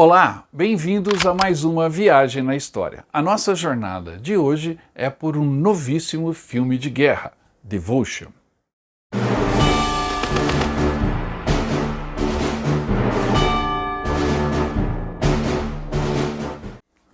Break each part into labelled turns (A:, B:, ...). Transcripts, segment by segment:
A: Olá, bem-vindos a mais uma viagem na história. A nossa jornada de hoje é por um novíssimo filme de guerra, Devotion.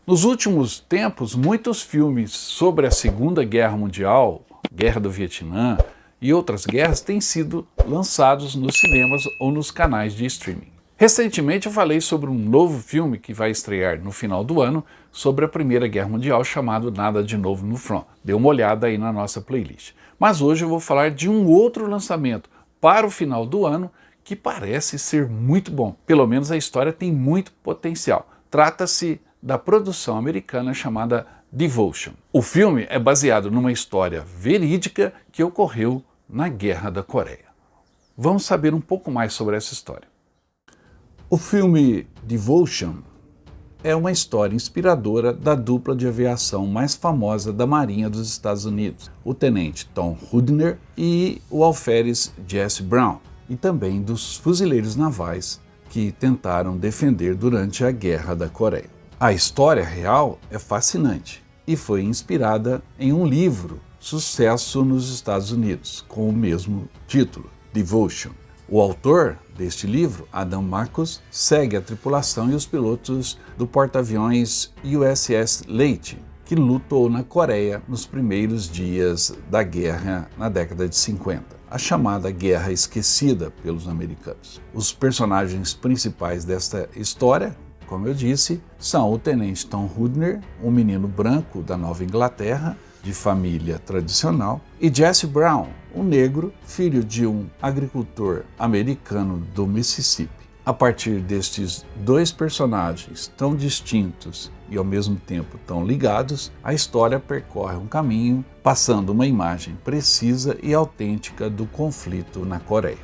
A: Nos últimos tempos, muitos filmes sobre a Segunda Guerra Mundial, Guerra do Vietnã e outras guerras têm sido lançados nos cinemas ou nos canais de streaming. Recentemente eu falei sobre um novo filme que vai estrear no final do ano sobre a Primeira Guerra Mundial chamado Nada de Novo no Front. Dê uma olhada aí na nossa playlist. Mas hoje eu vou falar de um outro lançamento para o final do ano que parece ser muito bom. Pelo menos a história tem muito potencial. Trata-se da produção americana chamada Devotion. O filme é baseado numa história verídica que ocorreu na Guerra da Coreia. Vamos saber um pouco mais sobre essa história. O filme Devotion é uma história inspiradora da dupla de aviação mais famosa da Marinha dos Estados Unidos, o tenente Tom Hoodner e o alferes Jesse Brown, e também dos fuzileiros navais que tentaram defender durante a Guerra da Coreia. A história real é fascinante e foi inspirada em um livro sucesso nos Estados Unidos, com o mesmo título, Devotion. O autor deste livro, Adam Marcus, segue a tripulação e os pilotos do porta-aviões USS Leite, que lutou na Coreia nos primeiros dias da guerra na década de 50, a chamada Guerra Esquecida pelos americanos. Os personagens principais desta história, como eu disse, são o tenente Tom Hoodner, um menino branco da Nova Inglaterra, de família tradicional, e Jesse Brown, um negro, filho de um agricultor americano do Mississippi. A partir destes dois personagens tão distintos e ao mesmo tempo tão ligados, a história percorre um caminho, passando uma imagem precisa e autêntica do conflito na Coreia.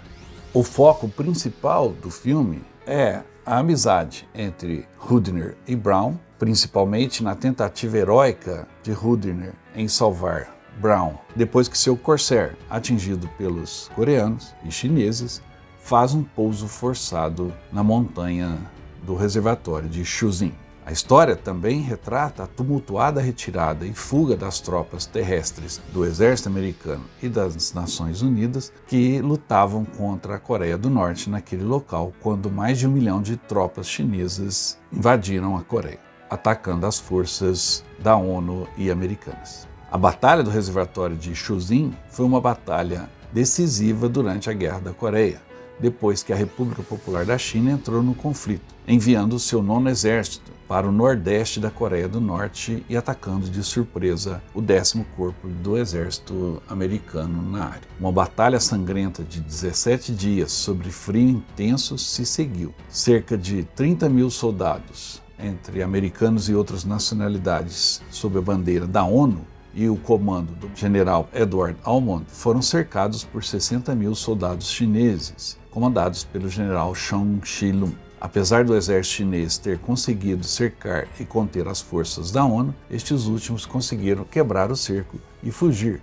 A: O foco principal do filme é a amizade entre Hoodner e Brown, principalmente na tentativa heróica de Hoodner em salvar Brown, depois que seu Corsair, atingido pelos coreanos e chineses, faz um pouso forçado na montanha do reservatório de Chosin. A história também retrata a tumultuada retirada e fuga das tropas terrestres do exército americano e das Nações Unidas que lutavam contra a Coreia do Norte naquele local quando mais de 1 milhão de tropas chinesas invadiram a Coreia, atacando as forças da ONU e americanas. A Batalha do Reservatório de Chosin foi uma batalha decisiva durante a Guerra da Coreia, depois que a República Popular da China entrou no conflito, enviando o seu 9º Exército para o nordeste da Coreia do Norte e atacando de surpresa o 10º Corpo do Exército americano na área. Uma batalha sangrenta de 17 dias sob frio intenso se seguiu. Cerca de 30 mil soldados, entre americanos e outras nacionalidades, sob a bandeira da ONU, e o comando do general Edward Almond, foram cercados por 60 mil soldados chineses, comandados pelo general Chong Shi-lung. Apesar do exército chinês ter conseguido cercar e conter as forças da ONU, estes últimos conseguiram quebrar o cerco e fugir,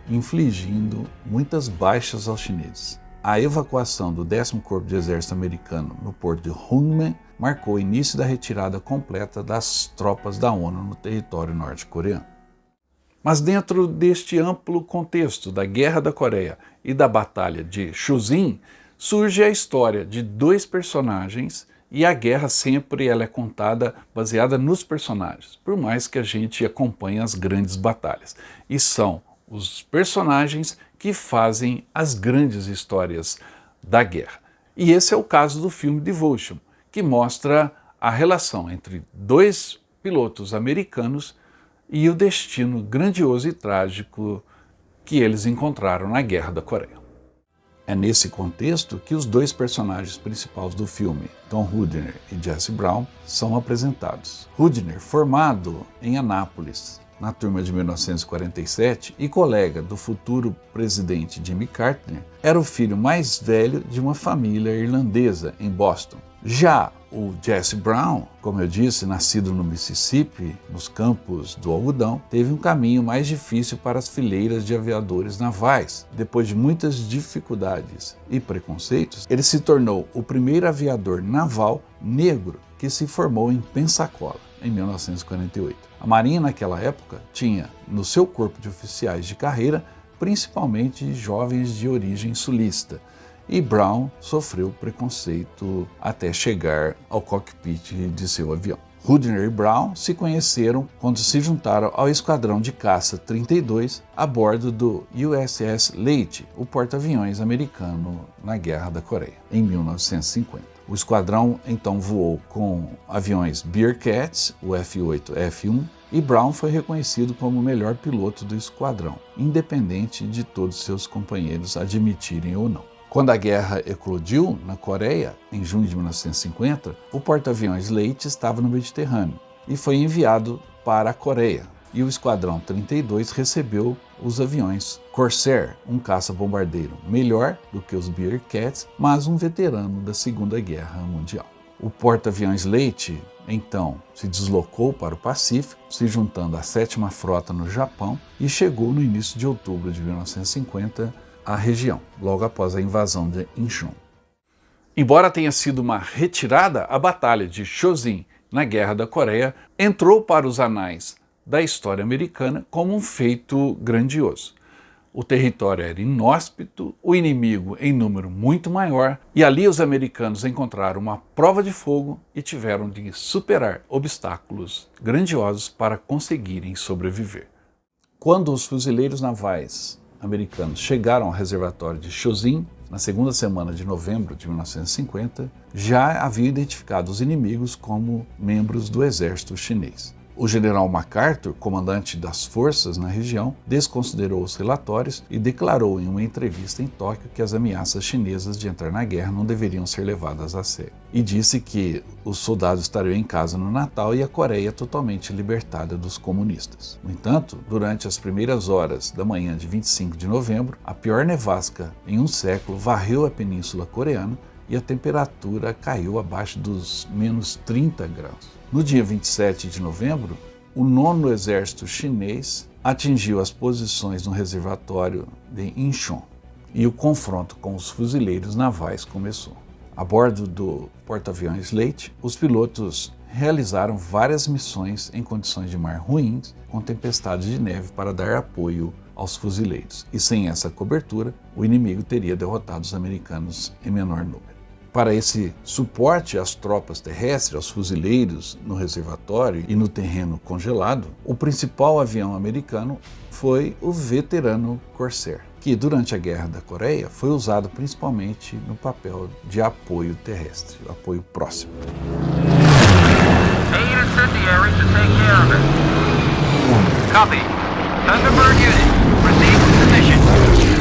A: infligindo muitas baixas aos chineses. A evacuação do 10º Corpo de Exército americano no porto de Hunman marcou o início da retirada completa das tropas da ONU no território norte-coreano. Mas dentro deste amplo contexto da Guerra da Coreia e da Batalha de Chosin, surge a história de dois personagens e a guerra sempre ela é contada baseada nos personagens, por mais que a gente acompanhe as grandes batalhas. E são os personagens que fazem as grandes histórias da guerra. E esse é o caso do filme Devotion, que mostra a relação entre dois pilotos americanos e o destino grandioso e trágico que eles encontraram na Guerra da Coreia. É nesse contexto que os dois personagens principais do filme, Tom Hoodner e Jesse Brown, são apresentados. Hoodner, formado em Anápolis, na turma de 1947, e colega do futuro presidente Jimmy Carter, era o filho mais velho de uma família irlandesa em Boston. Já o Jesse Brown, como eu disse, nascido no Mississippi, nos campos do algodão, teve um caminho mais difícil para as fileiras de aviadores navais. Depois de muitas dificuldades e preconceitos, ele se tornou o primeiro aviador naval negro que se formou em Pensacola, em 1948. A Marinha naquela época tinha no seu corpo de oficiais de carreira principalmente jovens de origem sulista, e Brown sofreu preconceito até chegar ao cockpit de seu avião. Rudner e Brown se conheceram quando se juntaram ao Esquadrão de Caça 32 a bordo do USS Leite, o porta-aviões americano na Guerra da Coreia, em 1950. O esquadrão então voou com aviões Bearcats, o F-8 e F-1, e Brown foi reconhecido como o melhor piloto do esquadrão, independente de todos seus companheiros admitirem ou não. Quando a guerra eclodiu na Coreia, em junho de 1950, o porta-aviões Leite estava no Mediterrâneo e foi enviado para a Coreia. E o Esquadrão 32 recebeu os aviões Corsair, um caça-bombardeiro melhor do que os Bearcats, mas um veterano da Segunda Guerra Mundial. O porta-aviões Leite, então, se deslocou para o Pacífico, se juntando à 7ª Frota no Japão e chegou no início de outubro de 1950 à região, logo após a invasão de Incheon. Embora tenha sido uma retirada, a Batalha de Chosin, na Guerra da Coreia, entrou para os anais da história americana como um feito grandioso. O território era inóspito, o inimigo em número muito maior, e ali os americanos encontraram uma prova de fogo e tiveram de superar obstáculos grandiosos para conseguirem sobreviver. Quando os fuzileiros navais americanos chegaram ao reservatório de Chosin, na segunda semana de novembro de 1950, já haviam identificado os inimigos como membros do exército chinês. O general MacArthur, comandante das forças na região, desconsiderou os relatórios e declarou em uma entrevista em Tóquio que as ameaças chinesas de entrar na guerra não deveriam ser levadas a sério. E disse que os soldados estariam em casa no Natal e a Coreia totalmente libertada dos comunistas. No entanto, durante as primeiras horas da manhã de 25 de novembro, a pior nevasca em um século varreu a península coreana e a temperatura caiu abaixo dos menos 30 graus. No dia 27 de novembro, o 9º Exército Chinês atingiu as posições no reservatório de Incheon e o confronto com os fuzileiros navais começou. A bordo do porta-aviões Leite, os pilotos realizaram várias missões em condições de mar ruins, com tempestades de neve para dar apoio aos fuzileiros. E sem essa cobertura, o inimigo teria derrotado os americanos em menor número. Para esse suporte às tropas terrestres, aos fuzileiros no reservatório e no terreno congelado, o principal avião americano foi o veterano Corsair, que durante a Guerra da Coreia foi usado principalmente no papel de apoio terrestre, apoio próximo. Copy. Thunderbird unit. Proceed with the mission.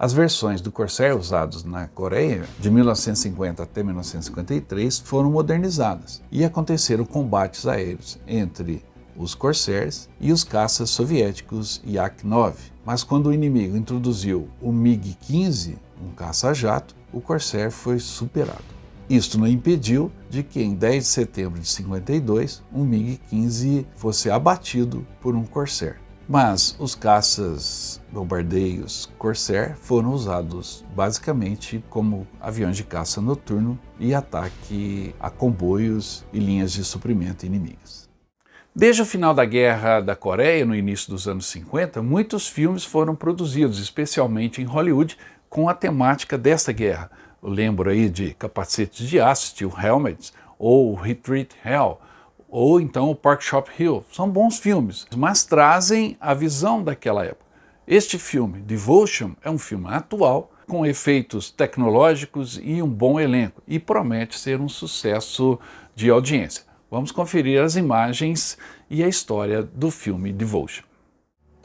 A: As versões do Corsair usados na Coreia, de 1950 até 1953, foram modernizadas e aconteceram combates aéreos entre os Corsairs e os caças soviéticos Yak-9. Mas quando o inimigo introduziu o MiG-15, um caça-jato, o Corsair foi superado. Isto não impediu de que em 10 de setembro de 52, um MiG-15 fosse abatido por um Corsair. Mas os caças bombardeios Corsair foram usados basicamente como aviões de caça noturno e ataque a comboios e linhas de suprimento inimigas. Desde o final da Guerra da Coreia, no início dos anos 50, muitos filmes foram produzidos, especialmente em Hollywood, com a temática desta guerra. Eu lembro aí de Capacetes de Aço, Steel Helmets, ou Retreat Hell, ou então o Pork Chop Hill. São bons filmes, mas trazem a visão daquela época. Este filme, Devotion, é um filme atual, com efeitos tecnológicos e um bom elenco, e promete ser um sucesso de audiência. Vamos conferir as imagens e a história do filme Devotion.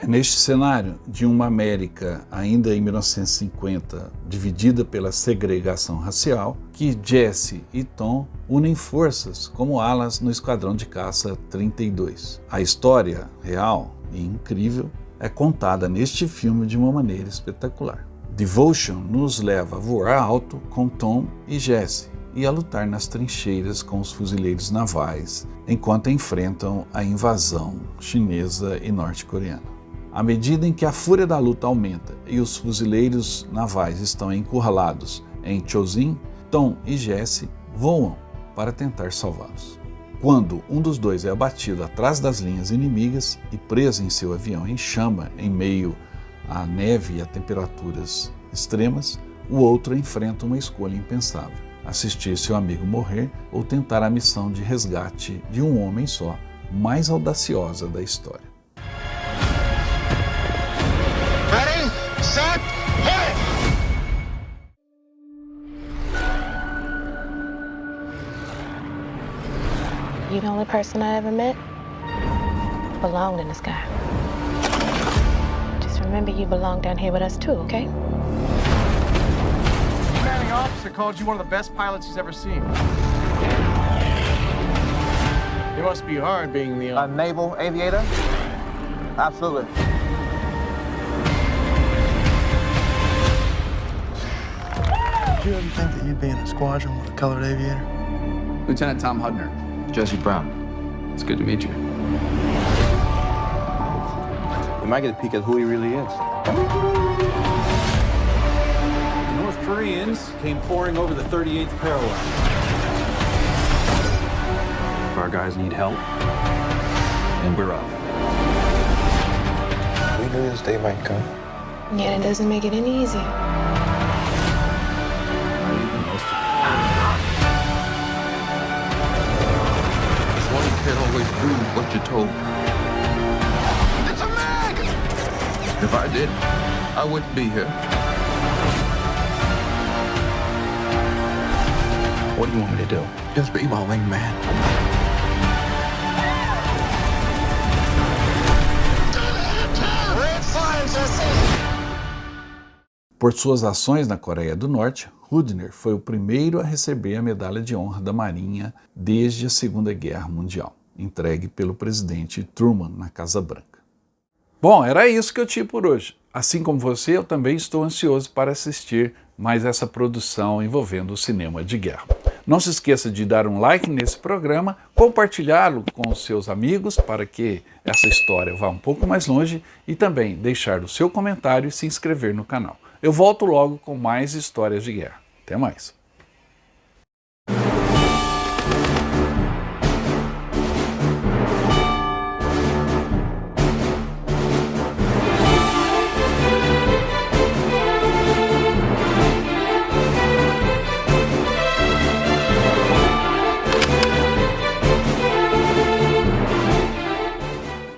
A: É neste cenário de uma América ainda em 1950 dividida pela segregação racial que Jesse e Tom unem forças como alas no Esquadrão de Caça 32. A história real e incrível é contada neste filme de uma maneira espetacular. Devotion nos leva a voar alto com Tom e Jesse e a lutar nas trincheiras com os fuzileiros navais enquanto enfrentam a invasão chinesa e norte-coreana. À medida em que a fúria da luta aumenta e os fuzileiros navais estão encurralados em Chosin, Tom e Jesse voam para tentar salvá-los. Quando um dos dois é abatido atrás das linhas inimigas e preso em seu avião em chama em meio à neve e a temperaturas extremas, o outro enfrenta uma escolha impensável: assistir seu amigo morrer ou tentar a missão de resgate de um homem só, mais audaciosa da história.
B: Ready, set, hit!
C: You're the only person I ever met who belonged in the sky. Just remember you belong down here with us too, okay?
D: The commanding officer called you one of the best pilots he's ever seen. It must be hard being the
E: A naval aviator? Absolutely.
F: Did you ever think that you'd be in a squadron with a colored aviator?
G: Lieutenant Tom Hudner.
E: Jesse Brown.
G: It's good to meet you.
E: We might get a peek at who he really is.
H: The North Koreans came pouring over the 38th parallel.
G: Our guys need help, and we're up.
F: We knew this day might come.
C: Yeah, it doesn't make it any easier.
G: One can't always do what you're told.
B: It's a mag!
G: If I did, I wouldn't be here. What do you want me to do? Just be my wingman.
B: Red fire, Jesse!
A: Por suas ações na Coreia do Norte, Hudner foi o primeiro a receber a Medalha de Honra da Marinha desde a Segunda Guerra Mundial, entregue pelo presidente Truman na Casa Branca. Bom, era isso que eu tinha por hoje. Assim como você, eu também estou ansioso para assistir mais essa produção envolvendo o cinema de guerra. Não se esqueça de dar um like nesse programa, compartilhá-lo com os seus amigos para que essa história vá um pouco mais longe e também deixar o seu comentário e se inscrever no canal. Eu volto logo com mais histórias de guerra. Até mais!